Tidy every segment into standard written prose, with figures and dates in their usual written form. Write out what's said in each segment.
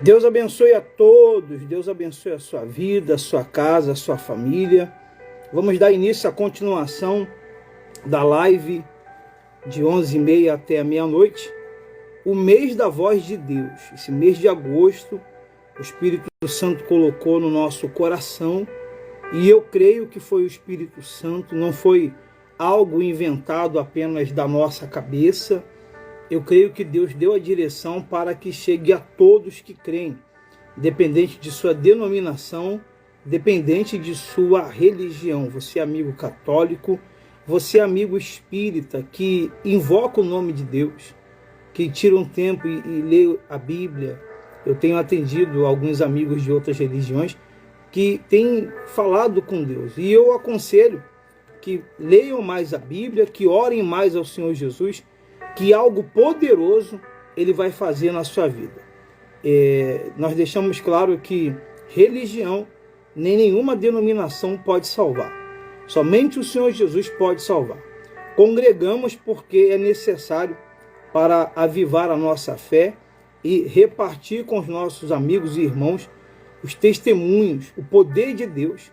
Deus abençoe a todos, Deus abençoe a sua vida, a sua casa, a sua família. Vamos dar início à continuação da live de 11h30 até a meia-noite, o mês da voz de Deus. Esse mês de agosto, o Espírito Santo colocou no nosso coração e eu creio que foi o Espírito Santo, não foi algo inventado apenas da nossa cabeça. Eu creio que Deus deu a direção para que chegue a todos que creem, independente de sua denominação, independente de sua religião. Você, amigo católico, você, amigo espírita, que invoca o nome de Deus, que tira um tempo e lê a Bíblia. Eu tenho atendido alguns amigos de outras religiões que têm falado com Deus. E eu aconselho que leiam mais a Bíblia, que orem mais ao Senhor Jesus, que algo poderoso Ele vai fazer na sua vida. Nós deixamos claro que religião, nem nenhuma denominação pode salvar. Somente o Senhor Jesus pode salvar. Congregamos porque é necessário para avivar a nossa fé e repartir com os nossos amigos e irmãos os testemunhos, o poder de Deus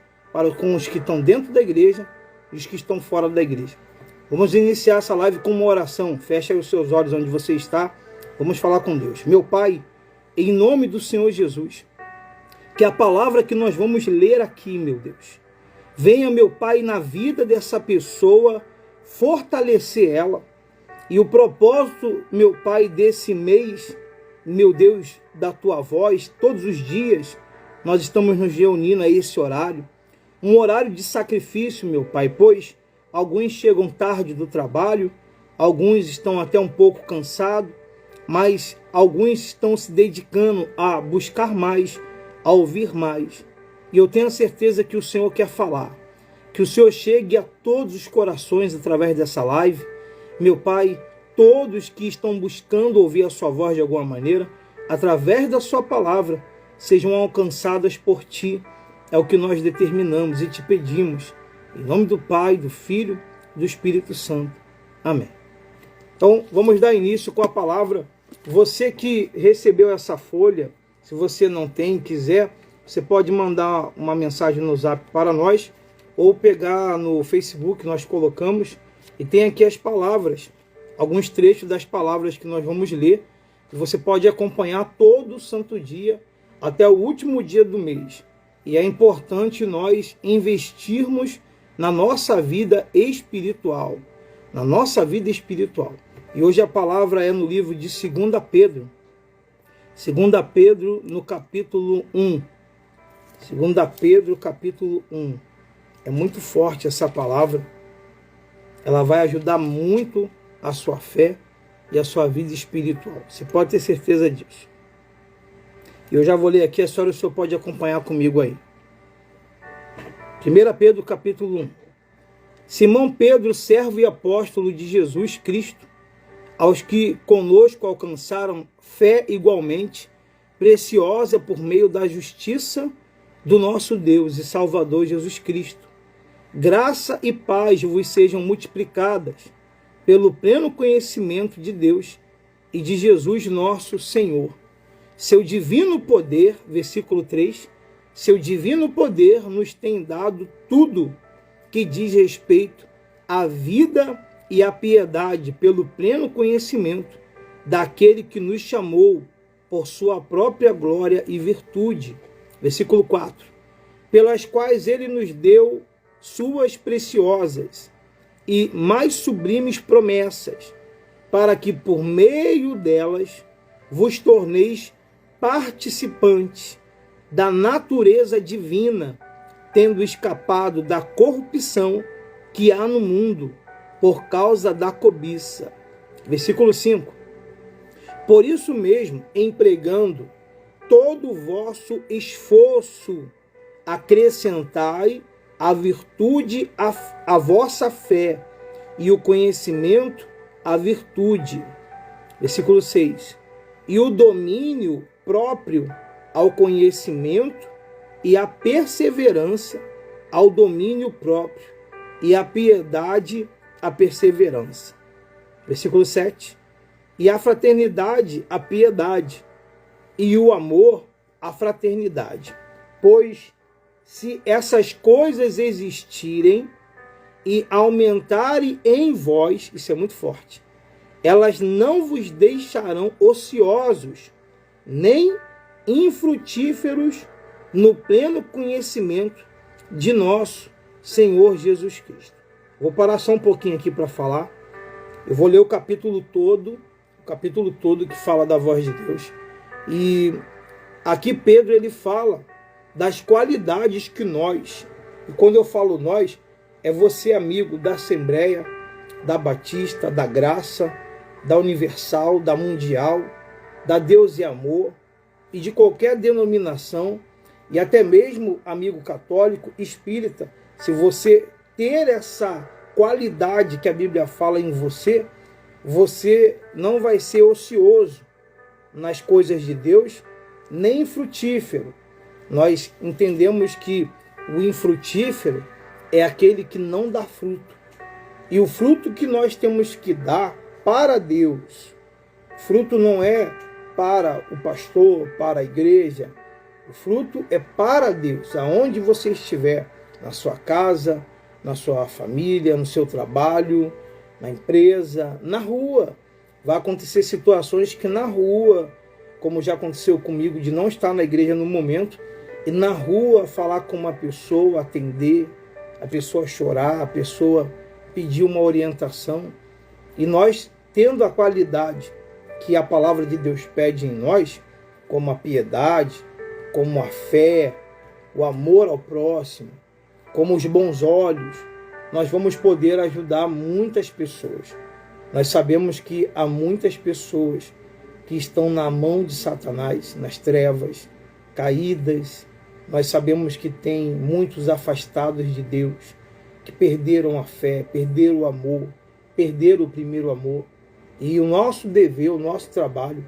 com os que estão dentro da igreja e os que estão fora da igreja. Vamos iniciar essa live com uma oração. Feche aí os seus olhos onde você está. Vamos falar com Deus. Meu Pai, em nome do Senhor Jesus, que a palavra que nós vamos ler aqui, meu Deus, venha, meu Pai, na vida dessa pessoa, fortalecer ela. E o propósito, meu Pai, desse mês, meu Deus, da Tua voz, todos os dias, nós estamos nos reunindo a esse horário. Um horário de sacrifício, meu Pai, pois alguns chegam tarde do trabalho, alguns estão até um pouco cansados, mas alguns estão se dedicando a buscar mais, a ouvir mais. E eu tenho certeza que o Senhor quer falar, que o Senhor chegue a todos os corações através dessa live. Meu Pai, todos que estão buscando ouvir a sua voz de alguma maneira, através da sua palavra, sejam alcançadas por Ti. É o que nós determinamos e te pedimos. Em nome do Pai, do Filho e do Espírito Santo. Amém. Então, vamos dar início com a palavra. Você que recebeu essa folha, se você não tem, quiser, você pode mandar uma mensagem no Zap para nós, ou pegar no Facebook, nós colocamos, e tem aqui as palavras, alguns trechos das palavras que nós vamos ler, e você pode acompanhar todo o santo dia, até o último dia do mês. E é importante nós investirmos na nossa vida espiritual. Na nossa vida espiritual. E hoje a palavra é no livro de 2 Pedro. 2 Pedro, no capítulo 1. 2 Pedro, capítulo 1. É muito forte essa palavra. Ela vai ajudar muito a sua fé e a sua vida espiritual. Você pode ter certeza disso. E eu já vou ler aqui, a senhora, o senhor pode acompanhar comigo aí. 1 Pedro, capítulo 1. Simão Pedro, servo e apóstolo de Jesus Cristo, aos que conosco alcançaram fé igualmente preciosa por meio da justiça do nosso Deus e Salvador Jesus Cristo. Graça e paz vos sejam multiplicadas pelo pleno conhecimento de Deus e de Jesus nosso Senhor. Seu divino poder, versículo 3, seu divino poder nos tem dado tudo que diz respeito à vida e à piedade pelo pleno conhecimento daquele que nos chamou por sua própria glória e virtude. Versículo 4. Pelas quais ele nos deu suas preciosas e mais sublimes promessas, para que por meio delas vos torneis participantes da natureza divina, tendo escapado da corrupção que há no mundo por causa da cobiça. Versículo 5. Por isso mesmo, empregando todo o vosso esforço, acrescentai a virtude à vossa fé, e o conhecimento à virtude. Versículo 6. E o domínio próprio ao conhecimento, e a perseverança ao domínio próprio, e a piedade à perseverança. Versículo 7. E a fraternidade à piedade, e o amor, a fraternidade. Pois se essas coisas existirem e aumentarem em vós, isso é muito forte, elas não vos deixarão ociosos, nem infrutíferos no pleno conhecimento de nosso Senhor Jesus Cristo. Vou parar só um pouquinho aqui para falar. Eu vou ler o capítulo todo que fala da voz de Deus. E aqui Pedro ele fala das qualidades que nós, e quando eu falo nós, é você amigo da Assembleia, da Batista, da Graça, da Universal, da Mundial, da Deus e Amor, e de qualquer denominação, e até mesmo amigo católico, espírita. Se você ter essa qualidade que a Bíblia fala em você, você não vai ser ocioso nas coisas de Deus, nem infrutífero. Nós entendemos que o infrutífero é aquele que não dá fruto. E o fruto que nós temos que dar para Deus, fruto não é para o pastor, para a igreja, o fruto é para Deus, aonde você estiver, na sua casa, na sua família, no seu trabalho, na empresa, na rua. Vai acontecer situações que na rua, como já aconteceu comigo, de não estar na igreja no momento, e na rua falar com uma pessoa, atender, a pessoa chorar, a pessoa pedir uma orientação. E nós, tendo a qualidade que a palavra de Deus pede em nós, como a piedade, como a fé, o amor ao próximo, como os bons olhos, nós vamos poder ajudar muitas pessoas. Nós sabemos que há muitas pessoas que estão na mão de Satanás, nas trevas, caídas. Nós sabemos que tem muitos afastados de Deus, que perderam a fé, perderam o amor, perderam o primeiro amor. E o nosso dever, o nosso trabalho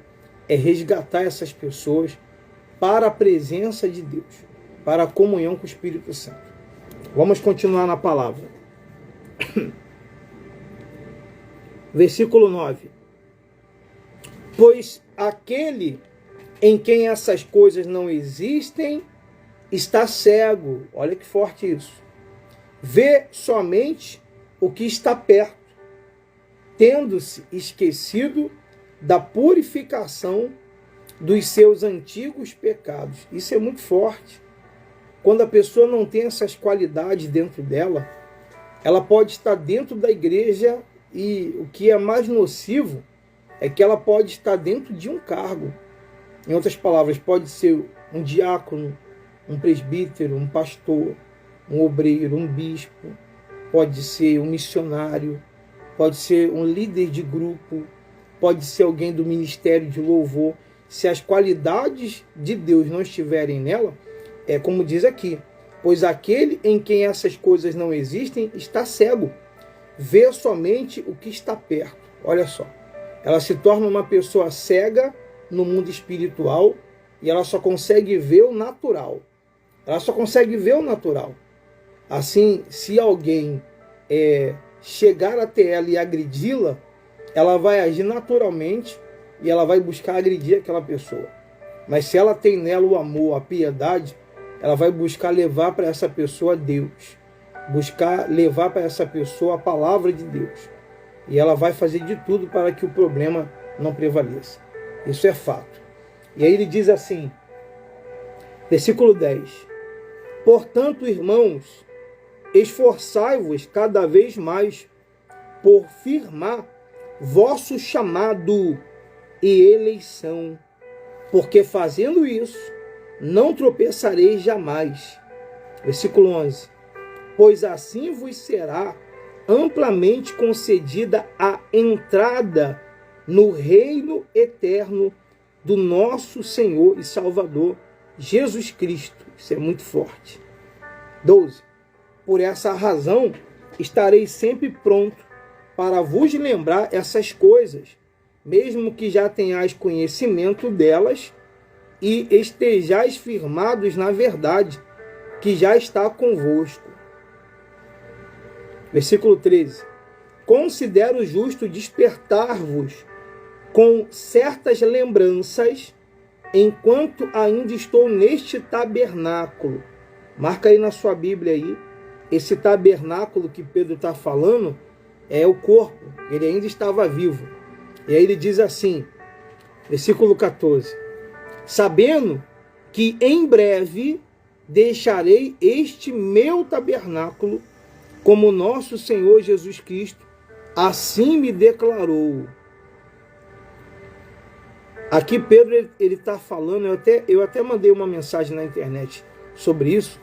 é resgatar essas pessoas para a presença de Deus, para a comunhão com o Espírito Santo. Vamos continuar na palavra. Versículo 9. Pois aquele em quem essas coisas não existem está cego. Olha que forte isso. Vê somente o que está perto, tendo-se esquecido da purificação dos seus antigos pecados. Isso é muito forte. Quando a pessoa não tem essas qualidades dentro dela, ela pode estar dentro da igreja e o que é mais nocivo é que ela pode estar dentro de um cargo. Em outras palavras, pode ser um diácono, um presbítero, um pastor, um obreiro, um bispo, pode ser um missionário, pode ser um líder de grupo, pode ser alguém do ministério de louvor. Se as qualidades de Deus não estiverem nela, é como diz aqui, pois aquele em quem essas coisas não existem está cego, vê somente o que está perto. Olha só, ela se torna uma pessoa cega no mundo espiritual e ela só consegue ver o natural. Ela só consegue ver o natural. Assim, se alguém chegar até ela e agredi-la, ela vai agir naturalmente e ela vai buscar agredir aquela pessoa. Mas se ela tem nela o amor, a piedade, ela vai buscar levar para essa pessoa Deus, buscar levar para essa pessoa a palavra de Deus. E ela vai fazer de tudo para que o problema não prevaleça. Isso é fato. E aí ele diz assim, versículo 10. Portanto, irmãos, esforçai-vos cada vez mais por firmar vosso chamado e eleição, porque fazendo isso, não tropeçareis jamais. Versículo 11. Pois assim vos será amplamente concedida a entrada no reino eterno do nosso Senhor e Salvador Jesus Cristo. Isso é muito forte. 12. Por essa razão, estarei sempre pronto para vos lembrar essas coisas, mesmo que já tenhais conhecimento delas e estejais firmados na verdade, que já está convosco. Versículo 13. Considero justo despertar-vos com certas lembranças enquanto ainda estou neste tabernáculo. Marca aí na sua Bíblia aí. Esse tabernáculo que Pedro está falando é o corpo. Ele ainda estava vivo. E aí ele diz assim, versículo 14. Sabendo que em breve deixarei este meu tabernáculo, como nosso Senhor Jesus Cristo assim me declarou. Aqui Pedro ele está falando, eu até mandei uma mensagem na internet sobre isso,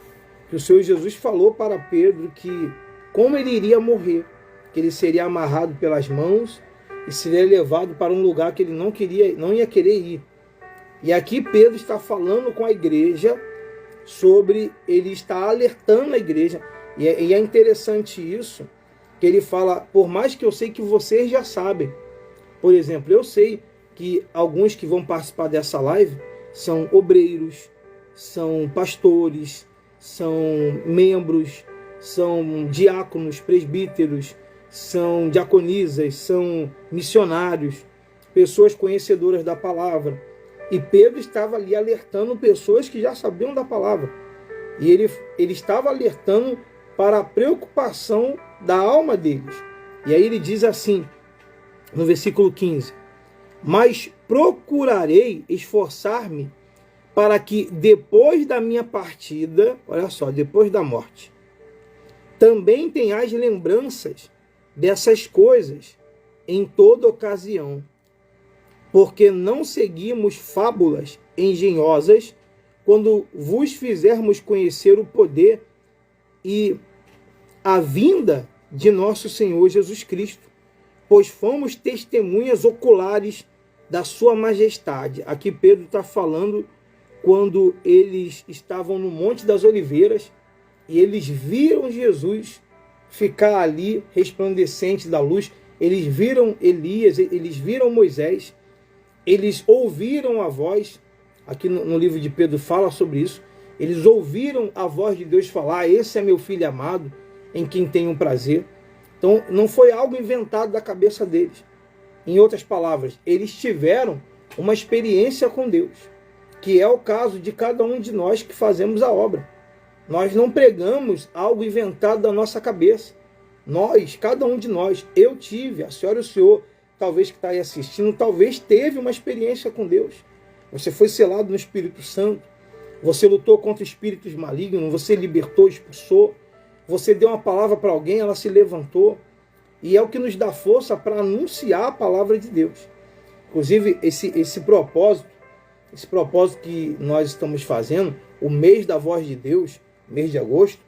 que o Senhor Jesus falou para Pedro que como ele iria morrer, que ele seria amarrado pelas mãos e seria levado para um lugar que ele não ia querer ir. E aqui Pedro está falando com a igreja sobre, ele está alertando a igreja, e é interessante isso, que ele fala, por mais que eu sei que vocês já sabem, por exemplo, eu sei que alguns que vão participar dessa live são obreiros, são pastores, são membros, são diáconos, presbíteros, são diaconisas, são missionários, pessoas conhecedoras da palavra. E Pedro estava ali alertando pessoas que já sabiam da palavra. E ele estava alertando para a preocupação da alma deles. E aí ele diz assim, no versículo 15, mas procurarei esforçar-me para que depois da minha partida, olha só, depois da morte, também tenhais lembranças dessas coisas em toda ocasião, porque não seguimos fábulas engenhosas quando vos fizermos conhecer o poder e a vinda de nosso Senhor Jesus Cristo, pois fomos testemunhas oculares da sua majestade. Aqui Pedro está falando quando eles estavam no Monte das Oliveiras e eles viram Jesus ficar ali resplandecente da luz, eles viram Elias, eles viram Moisés, eles ouviram a voz, aqui no livro de Pedro fala sobre isso, eles ouviram a voz de Deus falar, esse é meu filho amado, em quem tenho prazer. Então não foi algo inventado da cabeça deles. Em outras palavras, eles tiveram uma experiência com Deus, que é o caso de cada um de nós que fazemos a obra. Nós não pregamos algo inventado da nossa cabeça. Nós, cada um de nós, eu tive, a senhora e o senhor, talvez que está aí assistindo, talvez teve uma experiência com Deus. Você foi selado no Espírito Santo, você lutou contra espíritos malignos, você libertou, expulsou, você deu uma palavra para alguém, ela se levantou, e é o que nos dá força para anunciar a palavra de Deus. Inclusive, esse propósito que nós estamos fazendo, o mês da voz de Deus, mês de agosto,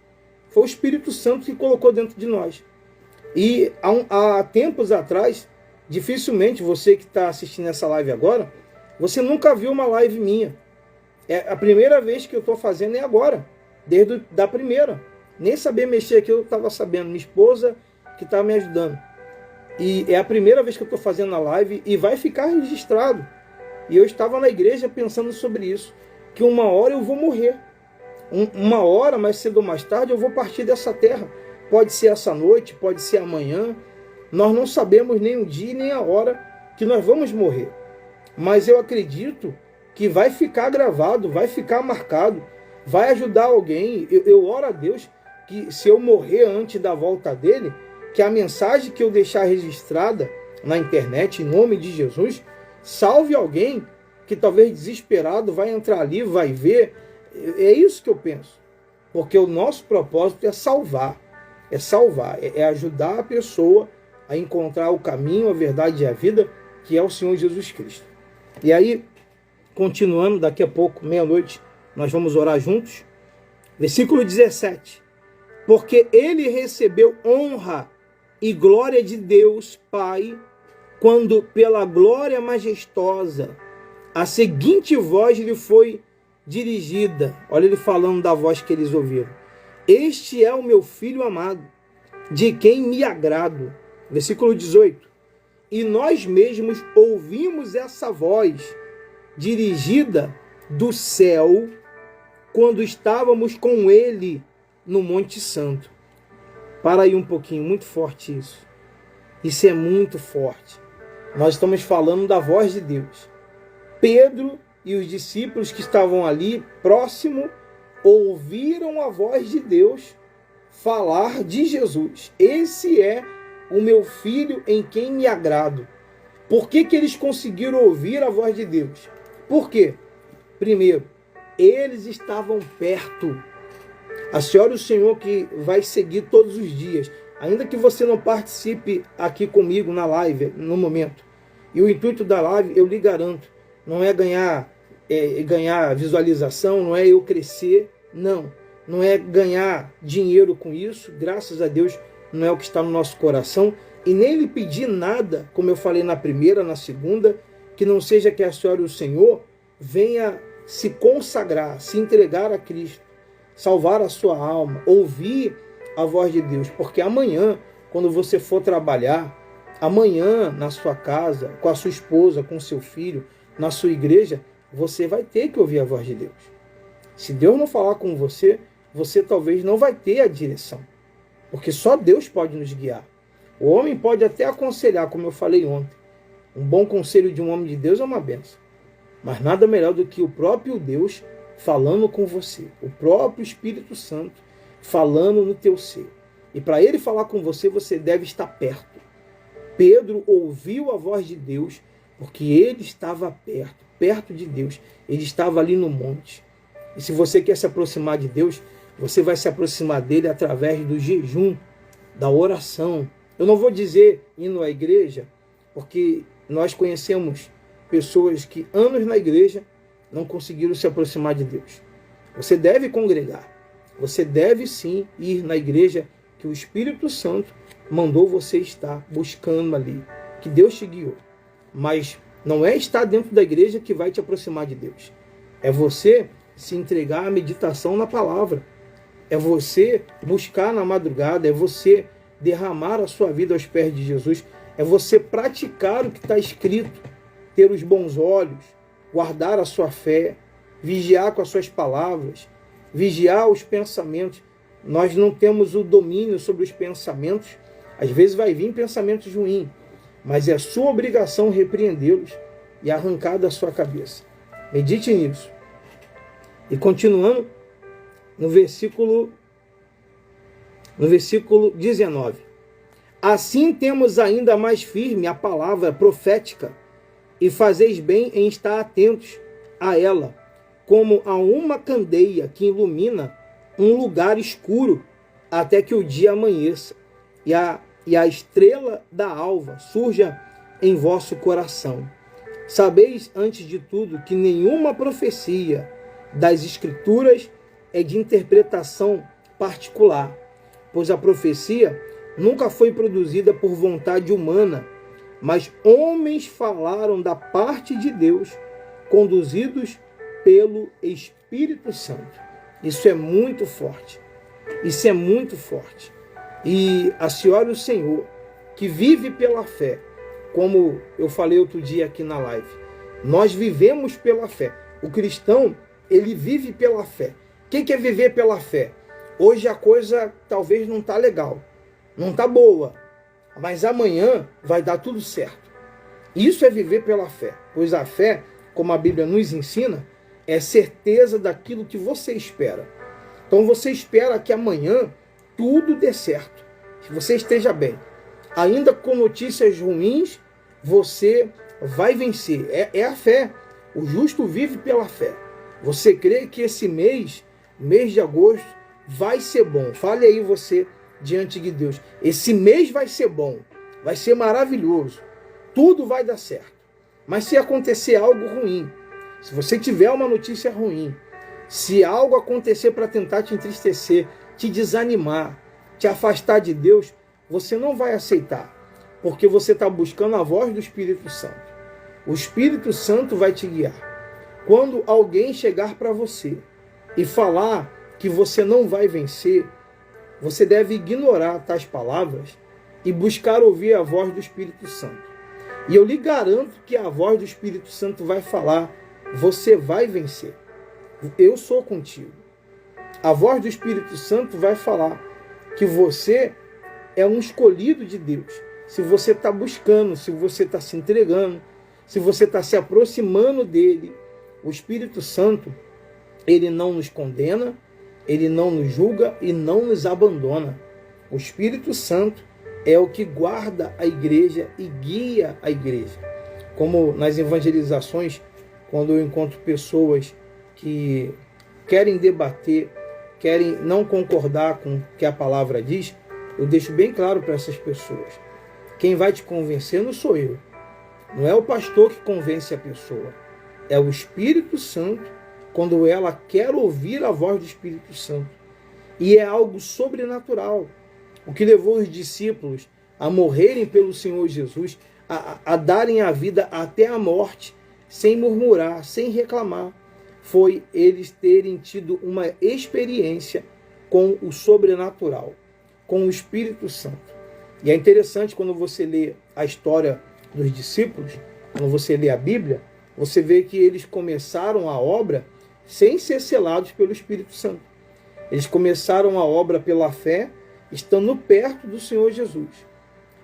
foi o Espírito Santo que colocou dentro de nós. E há tempos atrás, dificilmente você que está assistindo essa live agora, você nunca viu uma live minha. A primeira vez que eu estou fazendo é agora, desde a primeira. Nem saber mexer aqui eu estava sabendo, minha esposa que está me ajudando. E é a primeira vez que eu estou fazendo a live e vai ficar registrado. E eu estava na igreja pensando sobre isso, que uma hora eu vou morrer. Uma hora, mais cedo ou mais tarde, eu vou partir dessa terra. Pode ser essa noite, pode ser amanhã. Nós não sabemos nem o dia nem a hora que nós vamos morrer. Mas eu acredito que vai ficar gravado, vai ficar marcado, vai ajudar alguém. Eu oro a Deus que se eu morrer antes da volta dele, que a mensagem que eu deixar registrada na internet, em nome de Jesus, salve alguém que talvez desesperado vai entrar ali, vai ver. É isso que eu penso. Porque o nosso propósito é salvar, é ajudar a pessoa a encontrar o caminho, a verdade e a vida, que é o Senhor Jesus Cristo. E aí, continuando, daqui a pouco, meia-noite, nós vamos orar juntos. Versículo 17. Porque ele recebeu honra e glória de Deus Pai, quando pela glória majestosa a seguinte voz lhe foi dirigida. Olha ele falando da voz que eles ouviram. Este é o meu filho amado, de quem me agrado. Versículo 18. E nós mesmos ouvimos essa voz dirigida do céu quando estávamos com ele no Monte Santo. Para aí um pouquinho, muito forte isso. Isso é muito forte. Nós estamos falando da voz de Deus. Pedro e os discípulos que estavam ali próximo ouviram a voz de Deus falar de Jesus. Esse é o meu filho em quem me agrado. Por que eles conseguiram ouvir a voz de Deus? Por quê? Primeiro, eles estavam perto. A senhora e o Senhor que vai seguir todos os dias, ainda que você não participe aqui comigo na live, no momento. E o intuito da live, eu lhe garanto, não é ganhar visualização, não é eu crescer, não é ganhar dinheiro com isso, graças a Deus não é o que está no nosso coração, e nem lhe pedir nada, como eu falei na primeira, na segunda, que não seja que a senhora e o Senhor venha se consagrar, se entregar a Cristo, salvar a sua alma, ouvir a voz de Deus, porque amanhã, quando você for trabalhar, amanhã na sua casa, com a sua esposa, com o seu filho, na sua igreja, você vai ter que ouvir a voz de Deus. Se Deus não falar com você, você talvez não vai ter a direção, porque só Deus pode nos guiar. O homem pode até aconselhar, como eu falei ontem. Um bom conselho de um homem de Deus é uma bênção, mas nada melhor do que o próprio Deus falando com você, o próprio Espírito Santo falando no teu ser. E para ele falar com você, você deve estar perto. Pedro ouviu a voz de Deus porque ele estava perto de Deus. Ele estava ali no monte. E se você quer se aproximar de Deus, você vai se aproximar dele através do jejum, da oração. Eu não vou dizer indo à igreja, porque nós conhecemos pessoas que anos na igreja não conseguiram se aproximar de Deus. Você deve congregar. Você deve sim ir na igreja que o Espírito Santo mandou você estar buscando ali, que Deus te guiou. Mas não é estar dentro da igreja que vai te aproximar de Deus. É você se entregar à meditação na palavra. É você buscar na madrugada, é você derramar a sua vida aos pés de Jesus, é você praticar o que está escrito, ter os bons olhos, guardar a sua fé, vigiar com as suas palavras, vigiar os pensamentos. Nós não temos o domínio sobre os pensamentos. Às vezes vai vir pensamentos ruins, mas é sua obrigação repreendê-los e arrancar da sua cabeça. Medite nisso. E continuando no versículo 19. Assim temos ainda mais firme a palavra profética, e fazeis bem em estar atentos a ela, como a uma candeia que ilumina um lugar escuro até que o dia amanheça e a estrela da alva surja em vosso coração. Sabeis, antes de tudo, que nenhuma profecia das Escrituras é de interpretação particular, pois a profecia nunca foi produzida por vontade humana, mas homens falaram da parte de Deus, conduzidos pelo Espírito Santo. Isso é muito forte. Isso é muito forte. E a senhora e o Senhor, que vive pela fé, como eu falei outro dia aqui na live, nós vivemos pela fé. O cristão, ele vive pela fé. O que é viver pela fé? Hoje a coisa talvez não está legal, não está boa, mas amanhã vai dar tudo certo. Isso é viver pela fé, pois a fé, como a Bíblia nos ensina, é certeza daquilo que você espera. Então você espera que amanhã tudo dê certo, que você esteja bem. Ainda com notícias ruins, você vai vencer. É a fé. O justo vive pela fé. Você crê que esse mês de agosto, vai ser bom. Fale aí você diante de Deus. Esse mês vai ser bom. Vai ser maravilhoso. Tudo vai dar certo. Mas se acontecer algo ruim, se você tiver uma notícia ruim, se algo acontecer para tentar te entristecer, te desanimar, te afastar de Deus, você não vai aceitar, porque você está buscando a voz do Espírito Santo. O Espírito Santo vai te guiar. Quando alguém chegar para você e falar que você não vai vencer, você deve ignorar tais palavras e buscar ouvir a voz do Espírito Santo. E eu lhe garanto que a voz do Espírito Santo vai falar: você vai vencer. Eu sou contigo. A voz do Espírito Santo vai falar que você é um escolhido de Deus. Se você está buscando, se você está se entregando, se você está se aproximando dele, O Espírito Santo, ele não nos condena, ele não nos julga e não nos abandona. O Espírito Santo é o que guarda a igreja e guia a igreja. Como nas evangelizações, quando eu encontro pessoas que querem debater, querem não concordar com o que a palavra diz, eu deixo bem claro para essas pessoas: quem vai te convencer não sou eu. Não é o pastor que convence a pessoa. É o Espírito Santo, quando ela quer ouvir a voz do Espírito Santo. E é algo sobrenatural. O que levou os discípulos a morrerem pelo Senhor Jesus, a darem a vida até a morte, sem murmurar, sem reclamar, foi eles terem tido uma experiência com o sobrenatural, com o Espírito Santo. E é interessante quando você lê a história dos discípulos, quando você lê a Bíblia, você vê que eles começaram a obra sem ser selados pelo Espírito Santo. Eles começaram a obra pela fé, estando perto do Senhor Jesus.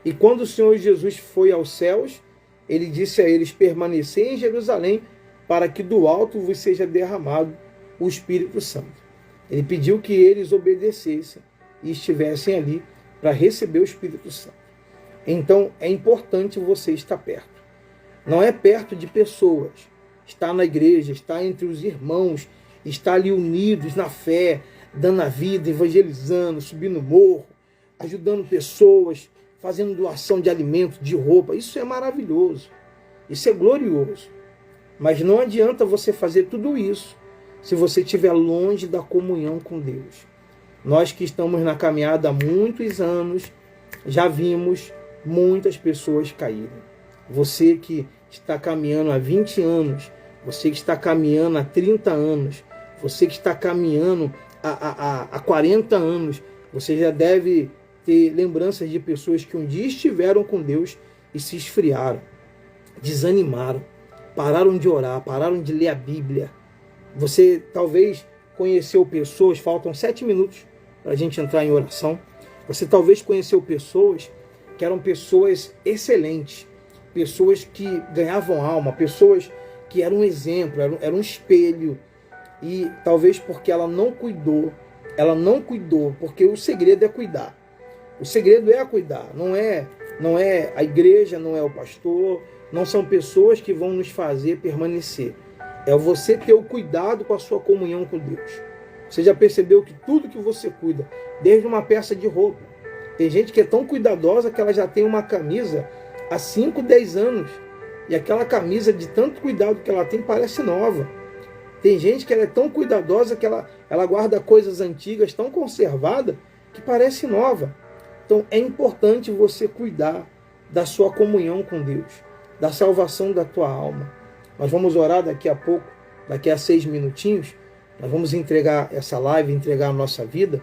E quando o Senhor Jesus foi aos céus, ele disse a eles: permanecei em Jerusalém, para que do alto vos seja derramado o Espírito Santo. Ele pediu que eles obedecessem e estivessem ali para receber o Espírito Santo. Então é importante você estar perto. Não é perto de pessoas. Estar na igreja, estar entre os irmãos, estar ali unidos na fé, dando a vida, evangelizando, subindo morro, ajudando pessoas, fazendo doação de alimento, de roupa. Isso é maravilhoso. Isso é glorioso. Mas não adianta você fazer tudo isso se você estiver longe da comunhão com Deus. Nós que estamos na caminhada há muitos anos, já vimos muitas pessoas caírem. Você que está caminhando há 20 anos, você que está caminhando há 30 anos, você que está caminhando há 40 anos, você já deve ter lembranças de pessoas que um dia estiveram com Deus e se esfriaram, desanimaram, pararam de orar, pararam de ler a Bíblia. Você talvez conheceu pessoas, faltam 7 minutos para a gente entrar em oração. Você talvez conheceu pessoas que eram pessoas excelentes, pessoas que ganhavam alma, pessoas que eram um exemplo, eram um espelho. E talvez porque ela não cuidou, porque o segredo é cuidar. O segredo é cuidar, não é a igreja, não é o pastor, não são pessoas que vão nos fazer permanecer. É você ter o cuidado com a sua comunhão com Deus. Você já percebeu que tudo que você cuida, desde uma peça de roupa, tem gente que é tão cuidadosa que ela já tem uma camisa há 5, 10 anos. E aquela camisa, de tanto cuidado que ela tem, parece nova. Tem gente que ela é tão cuidadosa que ela guarda coisas antigas, tão conservada, que parece nova. Então é importante você cuidar da sua comunhão com Deus, da salvação da tua alma. Nós vamos orar daqui a pouco, daqui a 6 minutinhos, nós vamos entregar essa live, entregar a nossa vida,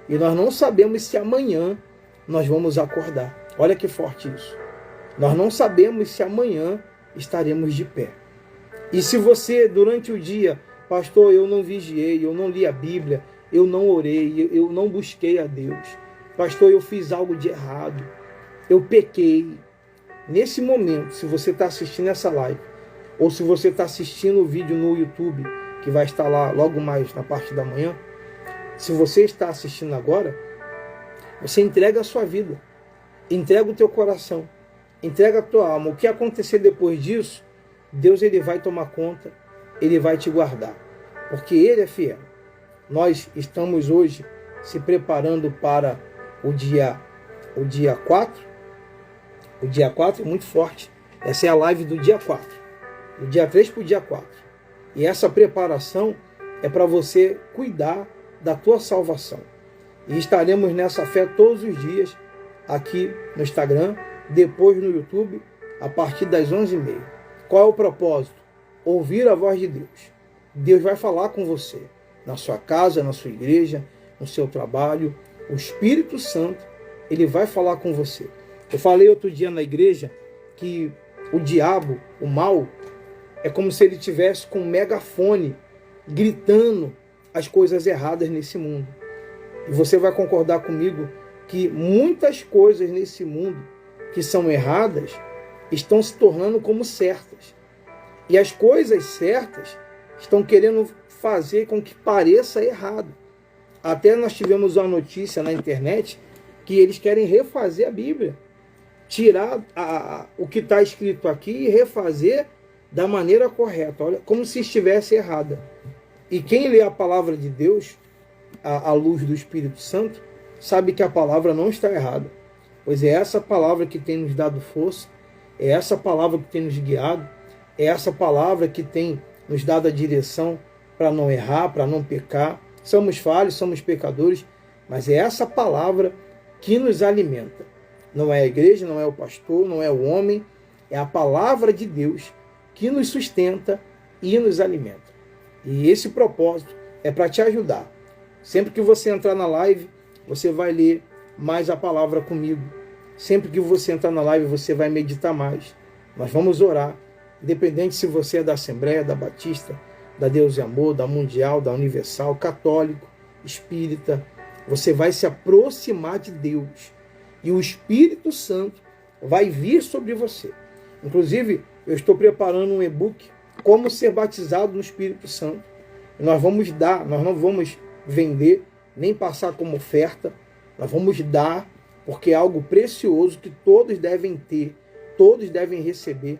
e nós não sabemos se amanhã nós vamos acordar. Olha que forte isso. Nós não sabemos se amanhã estaremos de pé. E se você, durante o dia, pastor, eu não vigiei, eu não li a Bíblia, eu não orei, eu não busquei a Deus, pastor, eu fiz algo de errado, eu pequei. Nesse momento, se você está assistindo essa live, ou se você está assistindo o vídeo no YouTube, que vai estar lá logo mais na parte da manhã, se você está assistindo agora, você entrega a sua vida, entrega o teu coração, entrega a tua alma. O que acontecer depois disso, Deus ele vai tomar conta, ele vai te guardar, porque ele é fiel. Nós estamos hoje se preparando para o dia 4. O dia 4 é muito forte. Essa é a live do dia 4. Do dia 3 para o dia 4. E essa preparação é para você cuidar da tua salvação. E estaremos nessa fé todos os dias, aqui no Instagram, depois no YouTube, a partir das 11h30. Qual é o propósito? Ouvir a voz de Deus. Deus vai falar com você, na sua casa, na sua igreja, no seu trabalho. O Espírito Santo, ele vai falar com você. Eu falei outro dia na igreja que o diabo, o mal, é como se ele tivesse com um megafone gritando as coisas erradas nesse mundo. E você vai concordar comigo que muitas coisas nesse mundo que são erradas estão se tornando como certas. E as coisas certas estão querendo fazer com que pareça errado. Até nós tivemos uma notícia na internet que eles querem refazer a Bíblia, tirar o que está escrito aqui e refazer da maneira correta, olha, como se estivesse errada. E quem lê a palavra de Deus, à luz do Espírito Santo, sabe que a palavra não está errada, pois é essa palavra que tem nos dado força, é essa palavra que tem nos guiado, é essa palavra que tem nos dado a direção para não errar, para não pecar. Somos falhos, somos pecadores, mas é essa palavra que nos alimenta. Não é a igreja, não é o pastor, não é o homem, é a palavra de Deus que nos sustenta e nos alimenta. E esse propósito é para te ajudar. Sempre que você entrar na live, você vai ler mais a palavra comigo. Sempre que você entrar na live, você vai meditar mais. Nós vamos orar. Independente se você é da Assembleia, da Batista, da Deus e Amor, da Mundial, da Universal, católico, espírita, você vai se aproximar de Deus. E o Espírito Santo vai vir sobre você. Inclusive, eu estou preparando um e-book, Como Ser Batizado no Espírito Santo. Nós vamos dar, nós não vamos vender, nem passar como oferta. Nós vamos dar, porque é algo precioso que todos devem ter, todos devem receber,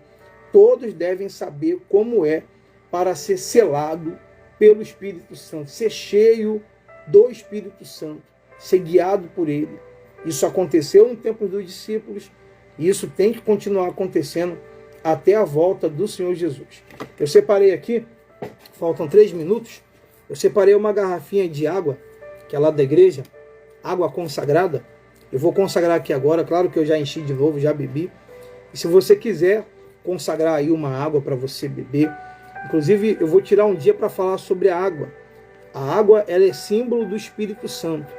todos devem saber como é para ser selado pelo Espírito Santo, ser cheio do Espírito Santo, ser guiado por Ele. Isso aconteceu no tempo dos discípulos e isso tem que continuar acontecendo até a volta do Senhor Jesus. Eu separei aqui, faltam 3 minutos, eu separei uma garrafinha de água, que é lá da igreja, água consagrada. Eu vou consagrar aqui agora, claro que eu já enchi de novo, já bebi. E se você quiser consagrar aí uma água para você beber, inclusive eu vou tirar um dia para falar sobre a água. A água, ela é símbolo do Espírito Santo.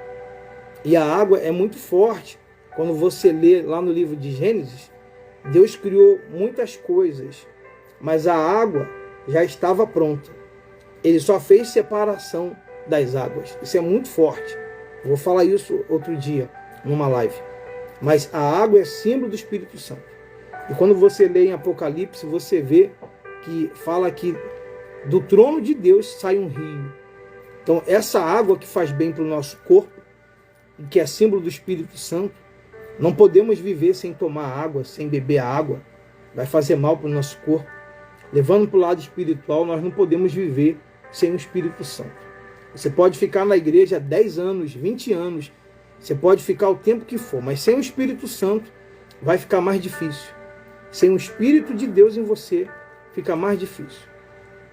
E a água é muito forte. Quando você lê lá no livro de Gênesis, Deus criou muitas coisas, mas a água já estava pronta. Ele só fez separação das águas. Isso é muito forte. Eu vou falar isso outro dia, numa live. Mas a água é símbolo do Espírito Santo. E quando você lê em Apocalipse, você vê que fala que do trono de Deus sai um rio. Então, essa água que faz bem para o nosso corpo, que é símbolo do Espírito Santo, não podemos viver sem tomar água, sem beber água. Vai fazer mal para o nosso corpo. Levando para o lado espiritual, nós não podemos viver sem o Espírito Santo. Você pode ficar na igreja 10 anos, 20 anos, você pode ficar o tempo que for, mas sem o Espírito Santo vai ficar mais difícil. Sem o Espírito de Deus em você, fica mais difícil.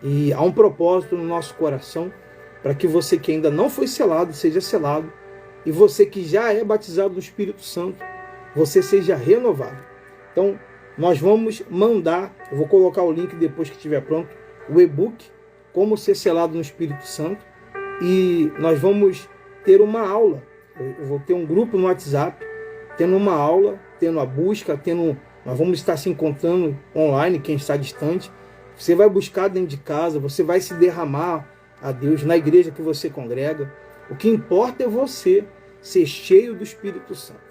E há um propósito no nosso coração para que você que ainda não foi selado, seja selado, e você que já é batizado no Espírito Santo, você seja renovado. Então, nós vamos mandar, eu vou colocar o link depois que estiver pronto, o e-book, Como Ser Selado no Espírito Santo, e nós vamos ter uma aula. Eu vou ter um grupo no WhatsApp, tendo uma aula, tendo a busca, nós vamos estar se encontrando online, quem está distante. Você vai buscar dentro de casa, você vai se derramar a Deus na igreja que você congrega. O que importa é você ser cheio do Espírito Santo.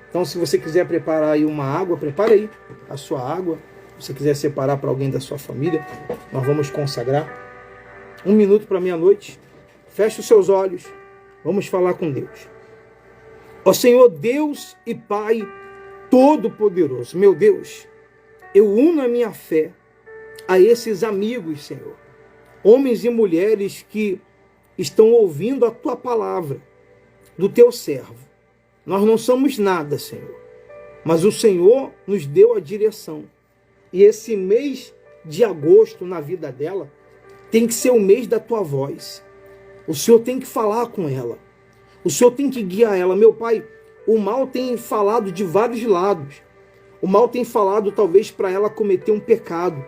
Então, se você quiser preparar aí uma água, prepare aí a sua água. Se você quiser separar para alguém da sua família, nós vamos consagrar. 1 minuto para meia-noite. Feche os seus olhos. Vamos falar com Deus. Ó Senhor Deus e Pai Todo-Poderoso, meu Deus, eu uno a minha fé a esses amigos, Senhor, homens e mulheres que estão ouvindo a Tua palavra, do Teu servo. Nós não somos nada, Senhor, mas o Senhor nos deu a direção. E esse mês de agosto na vida dela tem que ser o mês da Tua voz. O Senhor tem que falar com ela. O Senhor tem que guiar ela. Meu Pai, o mal tem falado de vários lados. O mal tem falado talvez para ela cometer um pecado.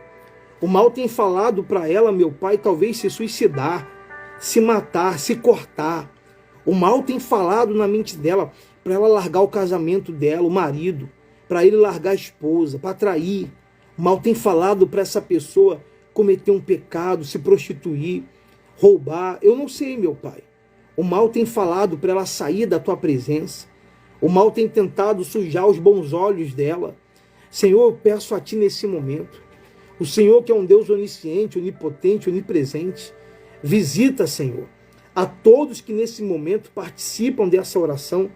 O mal tem falado para ela, meu Pai, talvez se suicidar, se matar, se cortar. O mal tem falado na mente dela para ela largar o casamento dela, o marido, para ele largar a esposa, para trair. O mal tem falado para essa pessoa cometer um pecado, se prostituir, roubar. Eu não sei, meu Pai. O mal tem falado para ela sair da Tua presença. O mal tem tentado sujar os bons olhos dela. Senhor, eu peço a Ti nesse momento. O Senhor que é um Deus onisciente, onipotente, onipresente. Visita, Senhor, a todos que nesse momento participam dessa oração.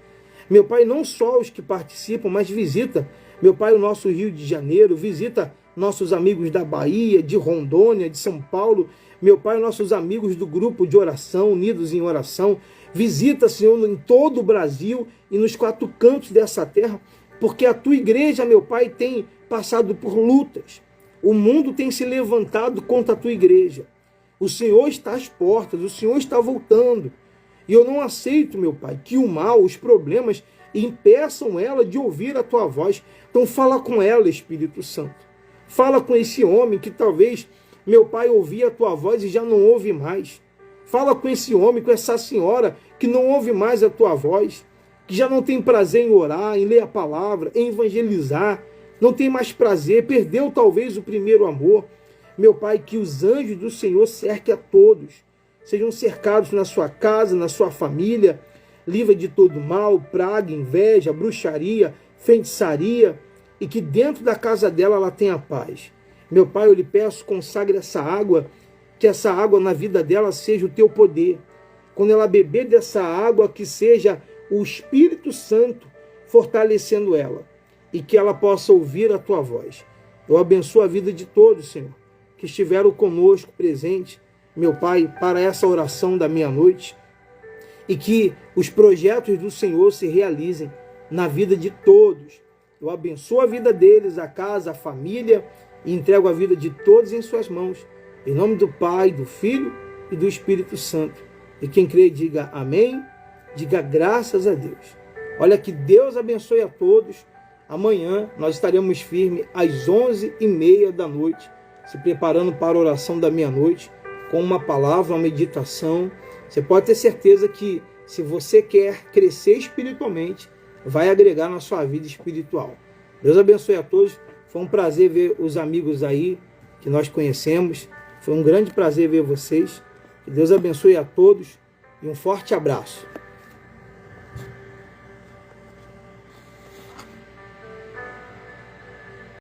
Meu Pai, não só os que participam, mas visita, meu Pai, o nosso Rio de Janeiro, visita nossos amigos da Bahia, de Rondônia, de São Paulo, meu Pai, nossos amigos do grupo de oração, unidos em oração. Visita, Senhor, em todo o Brasil e nos 4 cantos dessa terra, porque a tua igreja, meu Pai, tem passado por lutas. O mundo tem se levantado contra a tua igreja. O Senhor está às portas, o Senhor está voltando. E eu não aceito, meu Pai, que o mal, os problemas, impeçam ela de ouvir a tua voz. Então fala com ela, Espírito Santo. Fala com esse homem que talvez, meu Pai, ouvia a tua voz e já não ouve mais. Fala com esse homem, com essa senhora que não ouve mais a tua voz, que já não tem prazer em orar, em ler a palavra, em evangelizar, não tem mais prazer, perdeu talvez o primeiro amor. Meu Pai, que os anjos do Senhor cerquem a todos, sejam cercados na sua casa, na sua família, livre de todo mal, praga, inveja, bruxaria, feitiçaria, e que dentro da casa dela ela tenha paz. Meu Pai, eu lhe peço, consagre essa água, que essa água na vida dela seja o teu poder. Quando ela beber dessa água, que seja o Espírito Santo fortalecendo ela, e que ela possa ouvir a tua voz. Eu abençoo a vida de todos, Senhor, que estiveram conosco presente, meu Pai, para essa oração da meia-noite, e que os projetos do Senhor se realizem na vida de todos. Eu abençoo a vida deles, a casa, a família, e entrego a vida de todos em suas mãos. Em nome do Pai, do Filho e do Espírito Santo. E quem crê, diga amém, diga graças a Deus. Olha, que Deus abençoe a todos. Amanhã nós estaremos firmes às 11h30 da noite, se preparando para a oração da meia-noite, com uma palavra, uma meditação. Você pode ter certeza que, se você quer crescer espiritualmente, vai agregar na sua vida espiritual. Deus abençoe a todos. Foi um prazer ver os amigos aí que nós conhecemos. Foi um grande prazer ver vocês. Que Deus abençoe a todos e um forte abraço.